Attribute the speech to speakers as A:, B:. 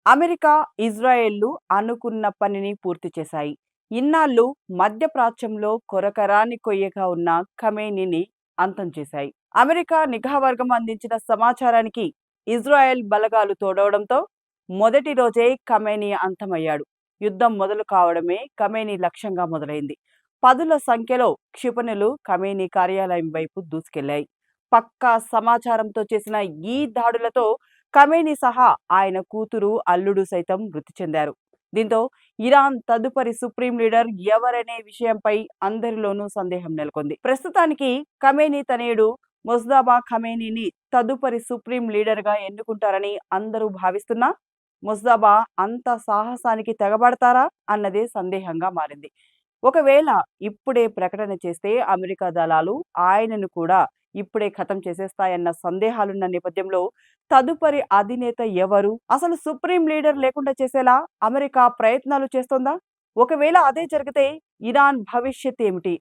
A: America, ఇజ్రాయెల్‌లు అనుకున్న పనిని పూర్తి చేశాయి. ఇన్నాళ్లు మధ్యప్రాచ్యంలో కొరకరాని కొయ్యగా ఉన్న ఖమేనీని అంతం చేశాయి. అమెరికా నిఘా వర్గం అందించిన సమాచారానికి ఇజ్రాయెల్ బలగాలు తోడవడంతో మొదటి రోజే ఖమేనీ అంతమయ్యాడు. యుద్ధం మొదలు కావడమే ఖమేనీ లక్ష్యంగా మొదలైంది. పదుల సంఖ్యలో క్షిపణులు ఖమేనీ కార్యాలయం వైపు దూసుకెళ్లాయి. పక్కా సమాచారంతో చేసిన ఈ దాడులతో ఖమేనీ సహా ఆయన కూతురు, అల్లుడు సైతం మృతి చెందారు. దీంతో ఇరాన్ తదుపరి సుప్రీం లీడర్ ఎవరనే విషయంపై అందరిలోనూ సందేహం నెలకొంది. ప్రస్తుతానికి ఖమేనీ తనయుడు మొజ్తబా ఖమేనీని తదుపరి సుప్రీం లీడర్గా ఎన్నుకుంటారని అందరూ భావిస్తున్నా, మొజ్తబా అంత సాహసానికి తెగబడతారా అన్నదే సందేహంగా మారింది. ఒకవేళ ఇప్పుడే ప్రకటన చేస్తే అమెరికా దళాలు ఆయనను కూడా ఇప్పుడే ఖతం చేసేస్తాయన్న సందేహాలున్న నేపథ్యంలో తదుపరి అధినేత ఎవరు? అసలు సుప్రీం లీడర్ లేకుండా చేసేలా అమెరికా ప్రయత్నాలు చేస్తోందా? ఒకవేళ అదే జరిగితే ఇరాన్ భవిష్యత్ ఏమిటి